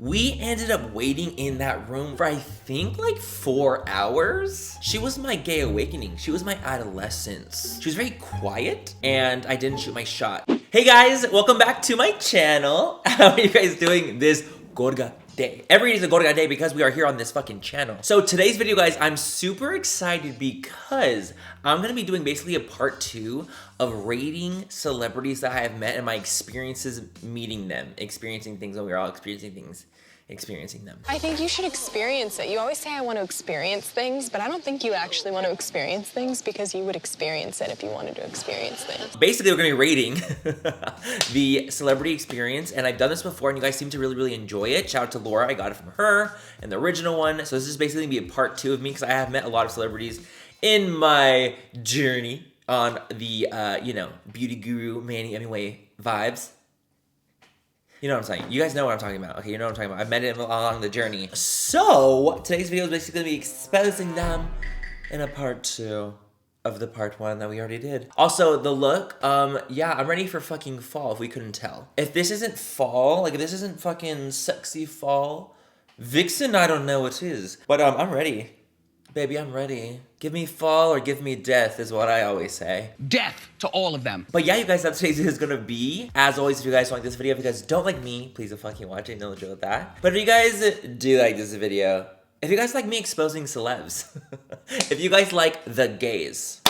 We ended up waiting in that room for I think like 4 hours. She was my gay awakening. She was my adolescence. She was very quiet and I didn't shoot my shot. Hey guys, welcome back to my channel. How are you guys doing this gorga day? Every day is a gorga day because we are here on this fucking channel. So today's video, guys, I'm super excited because I'm gonna be doing basically a part 2 of rating celebrities that I have met and my experiences meeting them, experiencing things when we're all experiencing things. Experiencing them. I think you should experience it. You always say I want to experience things, but I don't think you actually want to experience things because you would experience it if you wanted to experience things. Basically, we're gonna be rating the celebrity experience, and I've done this before, and you guys seem to really enjoy it. Shout out to Laura, I got it from her, and the original one. So this is basically gonna be a part 2 of me, because I have met a lot of celebrities in my journey on the, you know, beauty guru, MannyMua vibes. You know what I'm saying? You guys know what I'm talking about. Okay, you know what I'm talking about. I met it along the journey. So, today's video is basically gonna be exposing them in a part 2 of the part 1 that we already did. Also, the look, yeah, I'm ready for fucking fall, if we couldn't tell. If this isn't fall, like if this isn't fucking sexy fall, Vixen, I don't know what is. But I'm ready. Baby, I'm ready. Give me fall or give me death is what I always say. Death to all of them. But yeah, you guys, that's what today's video is gonna be. As always, if you guys like this video, if you guys don't like me, please don't fucking watch it, no joke with that. But if you guys do like this video, if you guys like me exposing celebs, if you guys like the gays,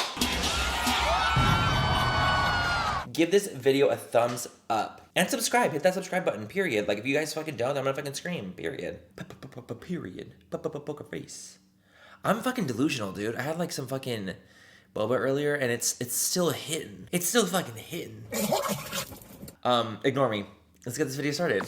give this video a thumbs up. And subscribe, hit that subscribe button, period. Like if you guys fucking don't, I'm gonna fucking scream, period. Period. Poker face. I'm fucking delusional, dude. I had like some fucking boba earlier and it's still hitting. It's still fucking hitting. Ignore me. Let's get this video started.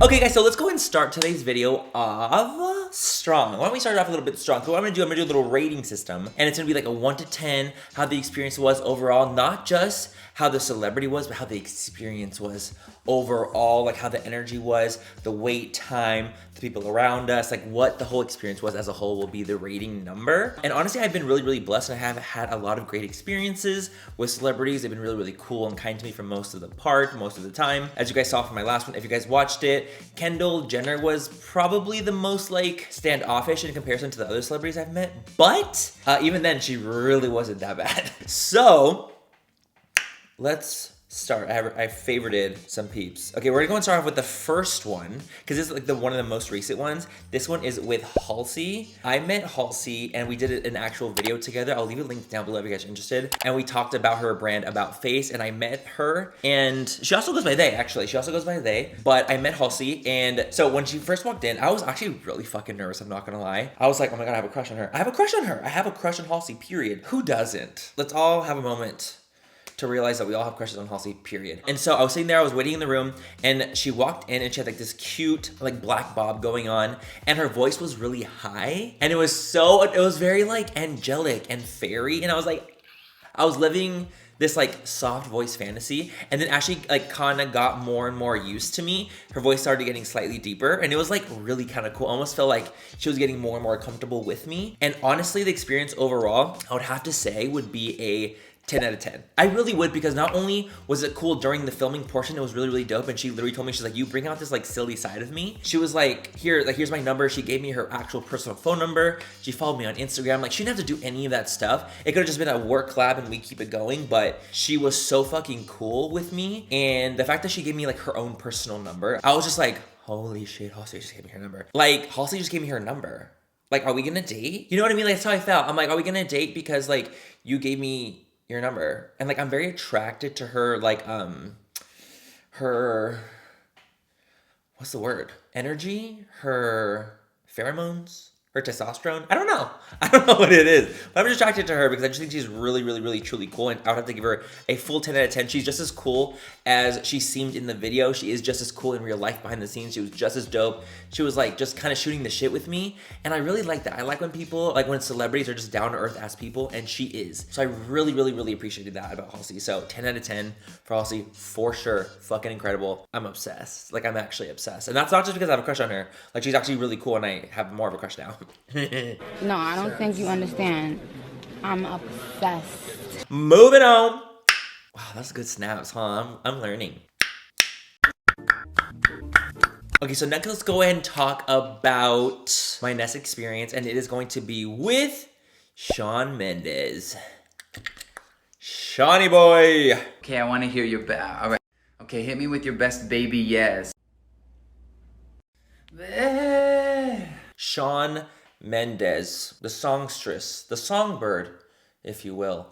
Okay guys, so let's go ahead and start today's video off strong. Why don't we start off a little bit strong? So what I'm gonna do a little rating system, and it's gonna be like a 1 to 10, how the experience was overall, not just how the celebrity was, but how the experience was overall, like how the energy was, the wait time, the people around us, like what the whole experience was as a whole will be the rating number. And honestly, I've been really blessed, and I have had a lot of great experiences with celebrities. They've been really cool and kind to me for most of the time. As you guys saw from my last one, if you guys watched it, Kendall Jenner was probably the most like standoffish in comparison to the other celebrities I've met, but even then she really wasn't that bad. So let's start. I favorited some peeps. Okay, we're gonna start off with the first one because this is like one of the most recent ones. This one is with Halsey. I met Halsey and we did an actual video together. I'll leave a link down below if you guys are interested. And we talked about her brand About Face, and I met her, and she also goes by they, actually. She also goes by they, but I met Halsey, and so when she first walked in, I was actually really fucking nervous, I'm not gonna lie. I was like, oh my god, I have a crush on her. I have a crush on her. I have a crush on Halsey, period. Who doesn't? Let's all have a moment to realize that we all have crushes on Halsey, period. And so I was sitting there, I was waiting in the room, and she walked in and she had like this cute like black bob going on, and her voice was really high, and it was very like angelic and fairy, and I was like, I was living this like soft voice fantasy. And then as she like kind of got more and more used to me, her voice started getting slightly deeper, and it was like really kind of cool. I almost felt like she was getting more and more comfortable with me. And honestly, the experience overall, I would have to say would be a 10 out of 10. I really would, because not only was it cool during the filming portion, it was really dope, and she literally told me, she's like, you bring out this like silly side of me. She was like, here's my number. She gave me her actual personal phone number. She followed me on Instagram. Like, she didn't have to do any of that stuff. It could have just been a work collab and we keep it going, but she was so fucking cool with me. And the fact that she gave me like her own personal number, I was just like, holy shit, Halsey just gave me her number. Like, Halsey just gave me her number. Like, are we gonna date? You know what I mean? Like, that's how I felt. I'm like, are we gonna date because like you gave me your number? And like, I'm very attracted to her, like, her, what's the word? Energy, her pheromones, her testosterone. I don't know what it is, but I'm just attracted to her because I just think she's really truly cool, and I would have to give her a full 10 out of 10. She's just as cool as she seemed in the video. She is just as cool in real life behind the scenes. She was just as dope. She was like just kind of shooting the shit with me, and I really like that. I like when people, like when celebrities are just down to earth ass people, and she is. So I really appreciated that about Halsey. So 10 out of 10 for Halsey for sure. Fucking incredible. I'm obsessed. Like, I'm actually obsessed, and that's not just because I have a crush on her. Like, she's actually really cool, and I have more of a crush now. No, I don't think you understand. I'm obsessed. Moving on. Wow, that's good snaps, huh? I'm learning. Okay, so next let's go ahead and talk about my next experience, and it is going to be with Shawn Mendes. Shawnee boy. Okay, I want to hear your best. All right. Okay, hit me with your best baby yes. Shawn Mendes, the songstress, the songbird, if you will.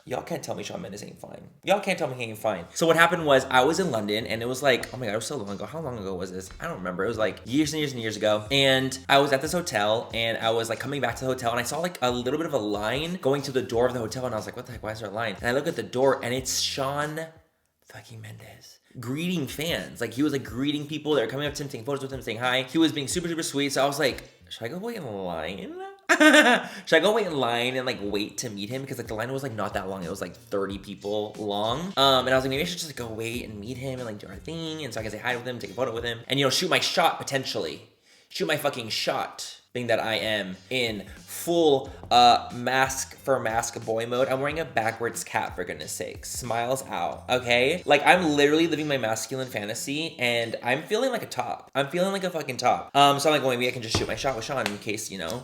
Y'all can't tell me Shawn Mendes ain't fine. Y'all can't tell me he ain't fine. So what happened was I was in London and it was like, oh my God, it was so long ago. How long ago was this? I don't remember. It was like years and years and years ago. And I was at this hotel and I was like coming back to the hotel and I saw like a little bit of a line going to the door of the hotel and I was like, what the heck, why is there a line? And I look at the door and it's Shawn fucking Mendes greeting fans. Like he was like greeting people that are coming up to him, taking photos with him, saying hi. He was being super, super sweet. So I was like, should I go wait in line? Should I go wait in line and like wait to meet him? Because like the line was like not that long. It was like 30 people long. And I was like, maybe I should just like, go wait and meet him and like do our thing. And so I can say hi with him, take a photo with him, and you know, shoot my shot potentially. Shoot my fucking shot. Being that I am in full mask for mask boy mode. I'm wearing a backwards cap for goodness sake. Smiles out, okay? Like I'm literally living my masculine fantasy and I'm feeling like a top. I'm feeling like a fucking top. So I'm like, well, maybe I can just shoot my shot with Shawn in case, you know.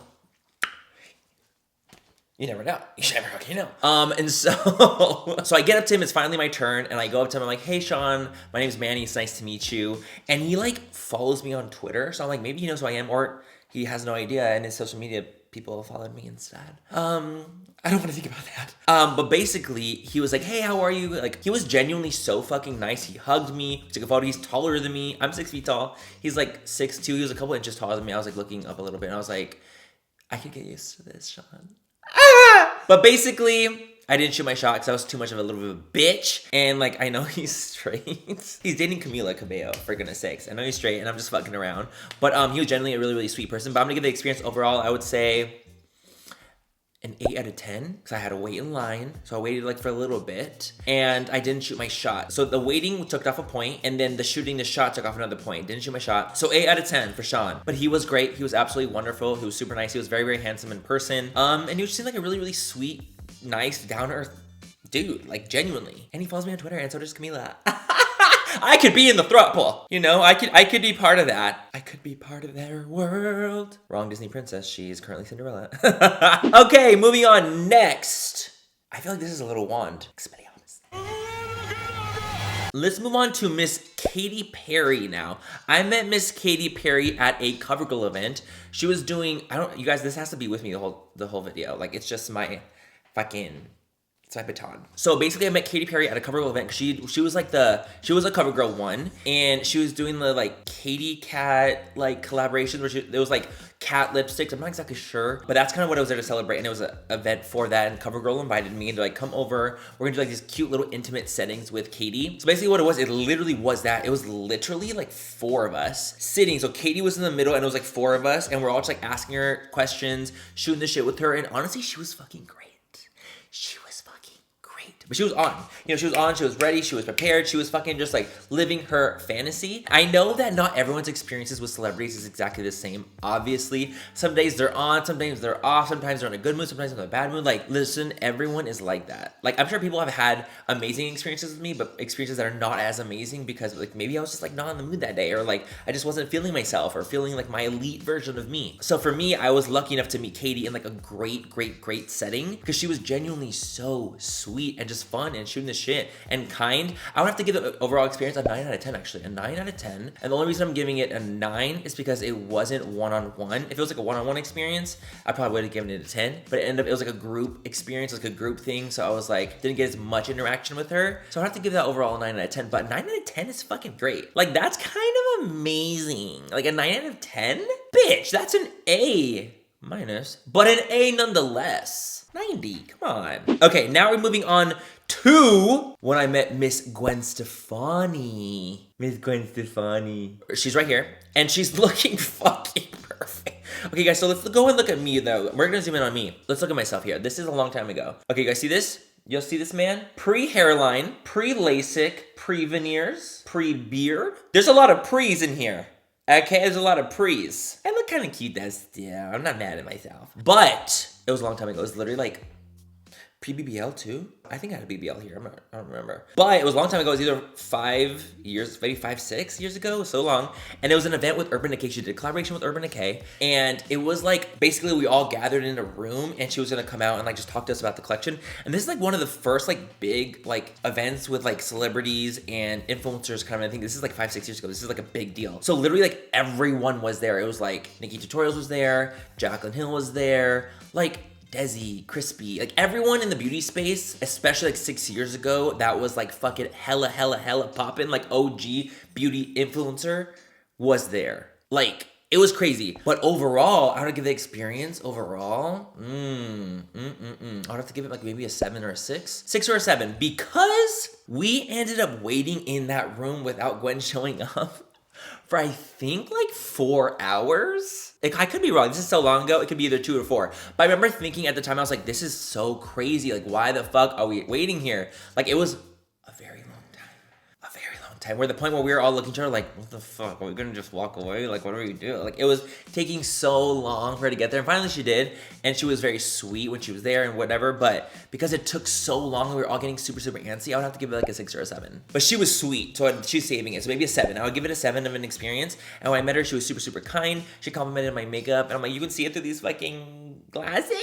You never know. You never fucking know. And so, so I get up to him. It's finally my turn, and I go up to him. I'm like, "Hey, Shawn, my name's Manny. It's nice to meet you." And he like follows me on Twitter, so I'm like, maybe he knows who I am, or he has no idea, and his social media people followed me instead. I don't want to think about that. But basically, he was like, "Hey, how are you?" Like, he was genuinely so fucking nice. He hugged me, took a photo. He's taller than me. I'm 6 feet tall. He's like 6'2". He was a couple inches taller than me. I was like looking up a little bit, and I was like, I could get used to this, Shawn. But basically, I didn't shoot my shot because I was too much of a little bit of a bitch. And like, I know he's straight. He's dating Camila Cabello, for goodness sakes. I know he's straight and I'm just fucking around. But he was generally a really, really sweet person. But I'm gonna give the experience overall, I would say an 8 out of 10 because I had to wait in line. So I waited like for a little bit and I didn't shoot my shot. So the waiting took off a point and then the shooting the shot took off another point. Didn't shoot my shot. So 8 out of 10 for Shawn. But he was great. He was absolutely wonderful. He was super nice. He was very, very handsome in person. And he just seemed like a really, really sweet, nice, down-to-earth dude. Like genuinely. And he follows me on Twitter and so does Camila. I could be in the throuple. You know, I could be part of that. I could be part of their world. Wrong Disney princess. She's currently Cinderella. Okay, moving on. Next. I feel like this is a little wand. Expelliarmus. Let's move on to Miss Katy Perry now. I met Miss Katy Perry at a CoverGirl event. She was doing, you guys, this has to be with me the whole video. Like, it's just my fucking... It's my baton. So basically I met Katy Perry at a CoverGirl event because she was a CoverGirl 1 and she was doing the like Katy Cat like collaboration where it was like cat lipsticks. I'm not exactly sure, but that's kind of what I was there to celebrate, and it was an event for that, and CoverGirl invited me to like come over. We're gonna do like these cute little intimate settings with Katy. So basically what it literally was that. It was literally like 4 of us sitting. So Katy was in the middle and it was like 4 of us and we're all just like asking her questions, shooting the shit with her, and honestly she was fucking great. She was fucking great. But she was on. You know, she was on, she was ready, she was prepared, she was fucking just like living her fantasy. I know that not everyone's experiences with celebrities is exactly the same, obviously. Some days they're on, some days they're off, sometimes they're in a good mood, sometimes they're in a bad mood. Like, listen, everyone is like that. Like, I'm sure people have had amazing experiences with me, but experiences that are not as amazing because like maybe I was just like not in the mood that day, or like I just wasn't feeling myself or feeling like my elite version of me. So for me, I was lucky enough to meet Katy in like a great, great, great setting because she was genuinely so sweet and just fun and shooting the shit and kind. I would have to give the overall experience a 9 out of 10 actually, a 9 out of 10. And the only reason I'm giving it a 9 is because it wasn't one-on-one. If it was like a one-on-one experience, I probably would have given it a 10, but it was like a group experience, like a group thing. So I was like, didn't get as much interaction with her. So I have to give that overall a 9 out of 10, but 9 out of 10 is fucking great. Like that's kind of amazing. Like a 9 out of 10? Bitch, that's an A minus, but an A nonetheless. 90, come on. Okay, now we're moving on to when I met Miss Gwen Stefani. Miss Gwen Stefani. She's right here, and she's looking fucking perfect. Okay, guys, so let's go and look at me, though. We're gonna zoom in on me. Let's look at myself here. This is a long time ago. Okay, you guys see this? You'll see this man? Pre-hairline, pre-LASIK, pre-veneers, pre-beard. There's a lot of pre's in here. Okay, there's a lot of pre's. I look kind of cute, that's, yeah, I'm not mad at myself. But It was a long time ago. It was literally like pre-BBL too? I think I had a BBL here. I don't remember. But it was a long time ago. It was either 5 years, maybe 5, 6 years ago. So long. And it was an event with Urban Decay. She did a collaboration with Urban Decay. And it was like, basically we all gathered in a room and she was gonna come out and like just talk to us about the collection. And this is like one of the first like big like events with like celebrities and influencers kind of. I think this is like 5, 6 years ago. This is like a big deal. So literally like everyone was there. It was like Nikki Tutorials was there. Jaclyn Hill was there. Like Desi, Crispy, like everyone in the beauty space, especially like 6 years ago, that was like fucking hella poppin', like OG beauty influencer was there. Like, it was crazy. But overall, I would give the experience overall, I would have to give it like maybe a 7 or a 6. 6 or a 7, because we ended up waiting in that room without Gwen showing up for I think like 4 hours. Like, I could be wrong. This is so long ago. It could be either 2 or 4. But I remember thinking at the time, I was like, this is so crazy. Like, why the fuck are we waiting here? Like, it was a very long time. A very long time. Where the point where we were all looking at each other like, what the fuck? Are we gonna just walk away? Like, what are we doing? Like, it was taking so long for her to get there. And finally she did. And she was very sweet when she was there and whatever. But because it took so long, we were all getting super antsy, I would have to give it like a 6 or a 7. But she was sweet, so she's saving it. So maybe a 7. I would give it a 7 of an experience. And when I met her, she was super kind. She complimented my makeup. And I'm like, you can see it through these fucking glasses.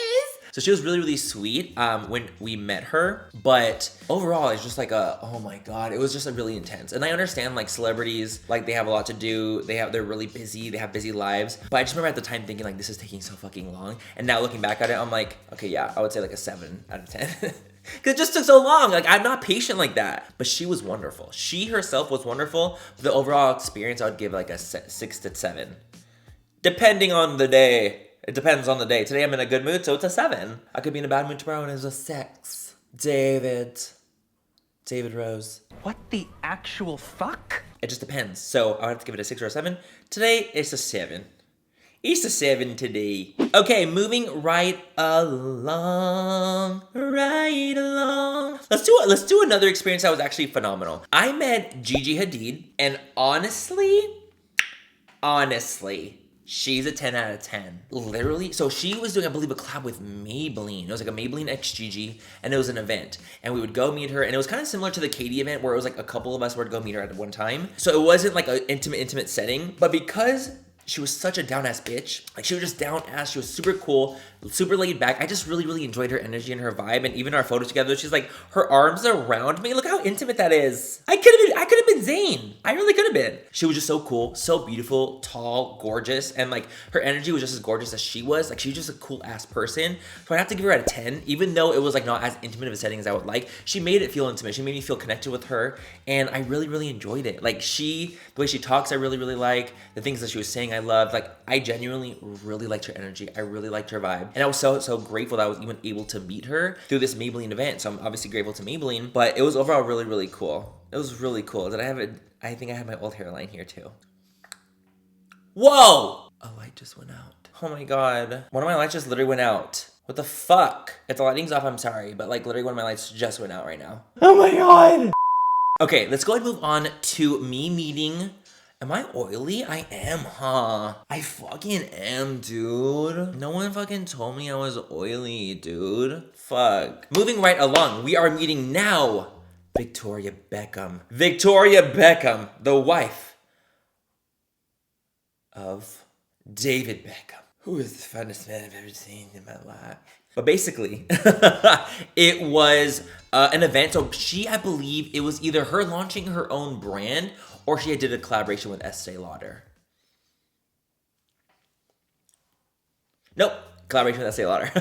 So she was really sweet when we met her. But overall, it's just like oh my God, it was just really intense. And I understand like celebrities, like they have a lot to do. They're really busy. They have busy lives. But I just remember at the time thinking like, this is taking so fucking long. And now looking back at it, I'm like, okay, yeah, I would say like a 7 out of 10. Because it just took so long. Like, I'm not patient like that. But she was wonderful. She herself was wonderful. The overall experience, I would give like a 6 to 7. Depending on the day. It depends on the day. Today I'm in a good mood, so it's a 7. I could be in a bad mood tomorrow and it's a 6. David Rose. What the actual fuck? It just depends. So I would have to give it a 6 or a 7. Today, it's a 7. It's a 7 today. Okay, moving right along. Let's do another experience that was actually phenomenal. I met Gigi Hadid, and honestly, she's a 10 out of 10. Literally. So she was doing, I believe, a collab with Maybelline. It was like a Maybelline x Gigi, and it was an event. And we would go meet her, and it was kind of similar to the Katy event, where it was like a couple of us would go meet her at one time. So it wasn't like an intimate setting, but because she was such a down-ass bitch. Like, she was just down-ass. She was super cool, super laid back. I just really enjoyed her energy and her vibe. And even our photos together, she's like, her arms around me. Look how intimate that is. I could have been Zayn. I really could have been. She was just so cool, so beautiful, tall, gorgeous. And like, her energy was just as gorgeous as she was. Like, she was just a cool-ass person. So I'd have to give her a 10, even though it was like not as intimate of a setting as I would like. She made it feel intimate. She made me feel connected with her. And I really enjoyed it. Like, the way she talks, I really like. The things that she was saying, I loved. Like, I genuinely really liked her energy. I really liked her vibe. And I was so grateful that I was even able to meet her through this Maybelline event. So I'm obviously grateful to Maybelline, but it was overall really cool. It was really cool. Did I have it? I think I had my old hairline here too. Whoa! A light just went out. Oh my God. One of my lights just literally went out. What the fuck? If the lighting's off, I'm sorry, but like literally one of my lights just went out right now. Oh my God. Okay, let's go ahead and move on to me meeting. Am I oily? I am, huh? I fucking am, dude. No one fucking told me I was oily, dude. Fuck. Moving right along, we are meeting now Victoria Beckham. Victoria Beckham, the wife of David Beckham, who is the funnest man I've ever seen in my life. But basically, it was an event. So I believe it was either her launching her own brand or she did a collaboration with Estee Lauder. Nope. Collaboration with Estee Lauder.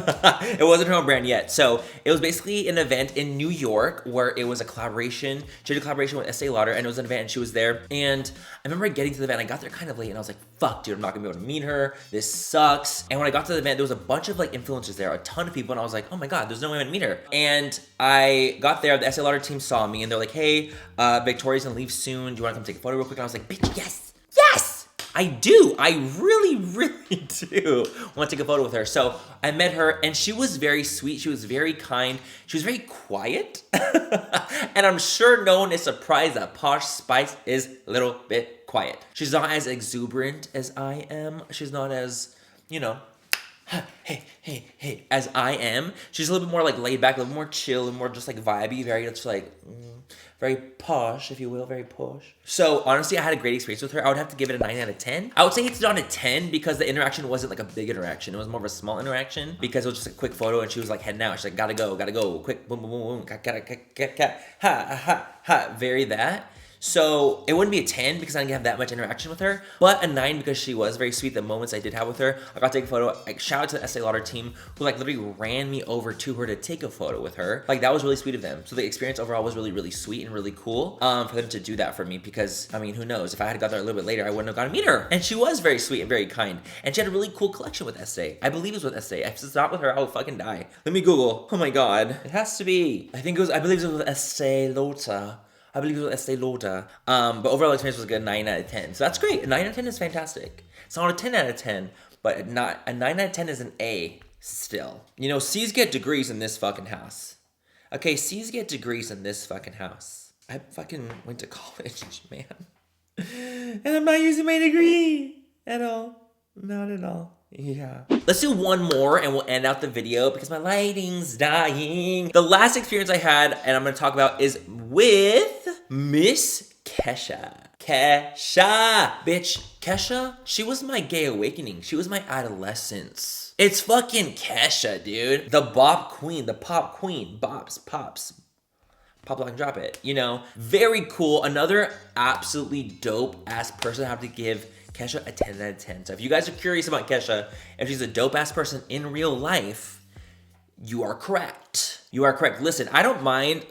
It wasn't her own brand yet. So it was basically an event in New York where it was a collaboration. She did a collaboration with Estee Lauder, and it was an event, and she was there. And I remember getting to the event. I got there kind of late, and I was like, fuck, dude, I'm not gonna be able to meet her. This sucks. And when I got to the event, there was a bunch of like influencers there, a ton of people, and I was like, oh my God, there's no way I'm gonna meet her. And I got there, the Estee Lauder team saw me, and they're like, hey, Victoria's gonna leave soon. Do you wanna come take a photo real quick? And I was like, bitch, yes! I do. I really do want to take a photo with her. So I met her, and she was very sweet. She was very kind. She was very quiet. And I'm sure no one is surprised that Posh Spice is a little bit quiet. She's not as exuberant as I am. She's not as, hey, as I am. She's a little bit more like laid back, a little more chill, a little more just like vibey, very just like, very posh, if you will, very posh. So honestly, I had a great experience with her. I would have to give it a 9 out of 10. I would say it's not a 10 because the interaction wasn't like a big interaction. It was more of a small interaction because it was just a quick photo and she was like heading out. She's like, gotta go, quick, boom, boom, boom, boom, gotta, ha, very that. So it wouldn't be a 10 because I didn't have that much interaction with her, but a 9 because she was very sweet. The moments I did have with her, I got to take a photo. Like, shout out to the Estee Lauder team who like literally ran me over to her to take a photo with her. Like that was really sweet of them. So the experience overall was really, really sweet and really cool for them to do that for me because I mean, who knows? If I had got there a little bit later, I wouldn't have gotten to meet her. And she was very sweet and very kind. And she had a really cool collection with Estee. I believe it was with Estee. If it's not with her, I would fucking die. Let me Google. Oh my God. It has to be. I believe it was with Estee Lauder. I believe it was Estee Lauder. But overall experience was a good 9 out of 10. So that's great. A 9 out of 10 is fantastic. It's not a 10 out of 10, but a 9 out of 10 is an A still. You know, C's get degrees in this fucking house. Okay, C's get degrees in this fucking house. I fucking went to college, man. And I'm not using my degree at all. Not at all. Yeah. Let's do one more and we'll end out the video because my lighting's dying. The last experience I had and I'm going to talk about is with Miss Kesha. Bitch, Kesha, she was my gay awakening. She was my adolescence. It's fucking Kesha, dude. The bop queen, the pop queen. Pops. Pop, lock, and drop it. You know, very cool. Another absolutely dope ass person I have to give Kesha a 10 out of 10. So if you guys are curious about Kesha, if she's a dope ass person in real life, you are correct. You are correct. Listen, I don't mind.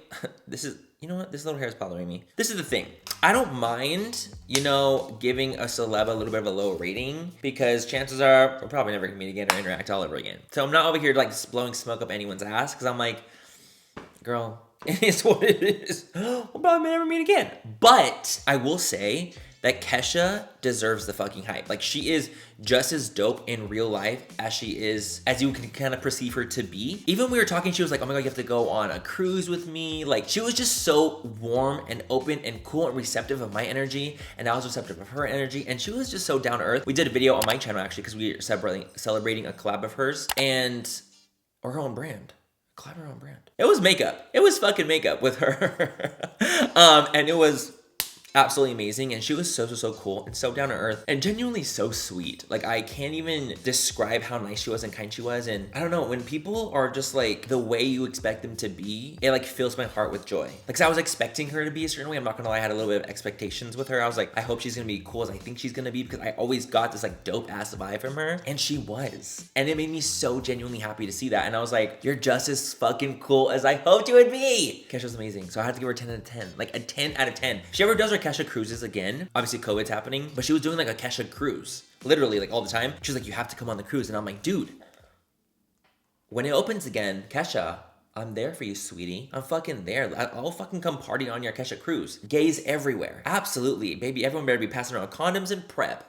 You know what? This little hair is bothering me. This is the thing. I don't mind, you know, giving a celeb a little bit of a low rating because chances are we're probably never gonna meet again or interact all over again. So I'm not over here like blowing smoke up anyone's ass because I'm like, girl, it's what it is. We'll probably never meet again. But I will say that Kesha deserves the fucking hype. Like she is just as dope in real life as you can kind of perceive her to be. Even when we were talking, she was like, oh my God, you have to go on a cruise with me. Like she was just so warm and open and cool and receptive of my energy. And I was receptive of her energy. And she was just so down to earth. We did a video on my channel actually, because we were celebrating a collab of hers or her own brand. Collab her own brand. It was makeup. It was fucking makeup with her. And it was absolutely amazing, and she was so cool and so down to earth and genuinely so sweet. Like I can't even describe how nice she was and kind she was. And I don't know, when people are just like the way you expect them to be, it like fills my heart with joy. Like, 'cause I was expecting her to be a certain way. I'm not gonna lie, I had a little bit of expectations with her. I was like, I hope she's gonna be cool as I think she's gonna be, because I always got this like dope ass vibe from her, and she was. And it made me so genuinely happy to see that. And I was like, you're just as fucking cool as I hoped you would be. Kesha's amazing. So I had to give her a 10 out of 10. Like a 10 out of 10. If she ever does her Kesha cruises again, obviously COVID's happening, but she was doing like a Kesha cruise, literally like all the time. She was like, you have to come on the cruise. And I'm like, dude, when it opens again, Kesha, I'm there for you, sweetie. I'm fucking there. I'll fucking come party on your Kesha cruise. Gays everywhere. Absolutely, baby. Everyone better be passing around condoms and PrEP.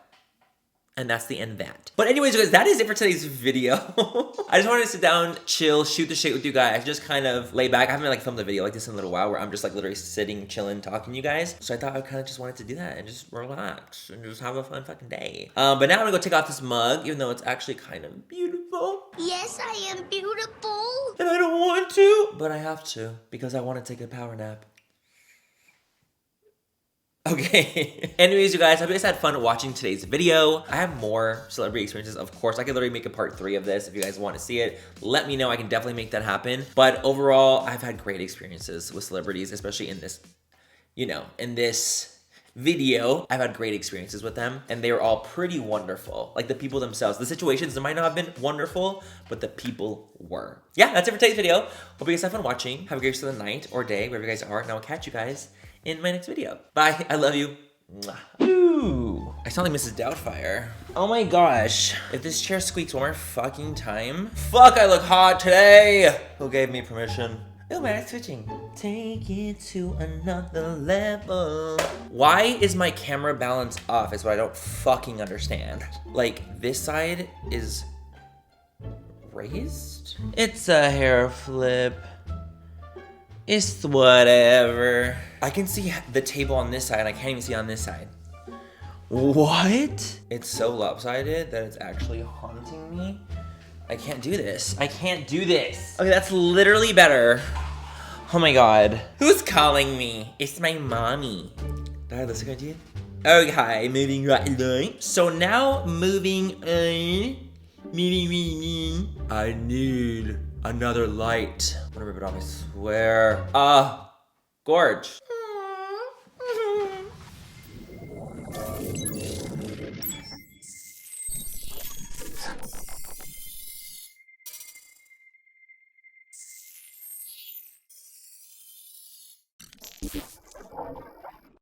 And that's the end of that. But anyways, guys, that is it for today's video. I just wanted to sit down, chill, shoot the shit with you guys, just kind of lay back. I haven't like filmed a video like this in a little while where I'm just like literally sitting, chilling, talking to you guys. So I thought I kind of just wanted to do that and just relax and just have a fun fucking day. But now I'm gonna go take off this mug, even though it's actually kind of beautiful. Yes, I am beautiful. And I don't want to, but I have to because I want to take a power nap. Okay. Anyways, you guys, I hope you guys had fun watching today's video. I have more celebrity experiences, of course. I could literally make a part 3 of this if you guys want to see it. Let me know. I can definitely make that happen. But overall, I've had great experiences with celebrities, especially in this, you know, in this video. I've had great experiences with them, and they were all pretty wonderful. Like the people themselves. The situations, they might not have been wonderful, but the people were. Yeah, that's it for today's video. Hope you guys have fun watching. Have a great rest of the night or day, wherever you guys are, and I will catch you guys in my next video. Bye, I love you. Ooh, I sound like Mrs. Doubtfire. Oh my gosh. If this chair squeaks one more fucking time. Fuck, I look hot today. Who gave me permission? Oh man, it's switching. Take it to another level. Why is my camera balance off is what I don't fucking understand. Like, this side is raised? It's a hair flip. It's whatever. I can see the table on this side, and I can't even see on this side. What? It's so lopsided that it's actually haunting me. I can't do this. I can't do this. Okay, that's literally better. Oh my God. Who's calling me? It's my mommy. Did I listen to you? Okay, moving right along. So now moving on. I need another light. I'm gonna rip it off, I swear. Gorge.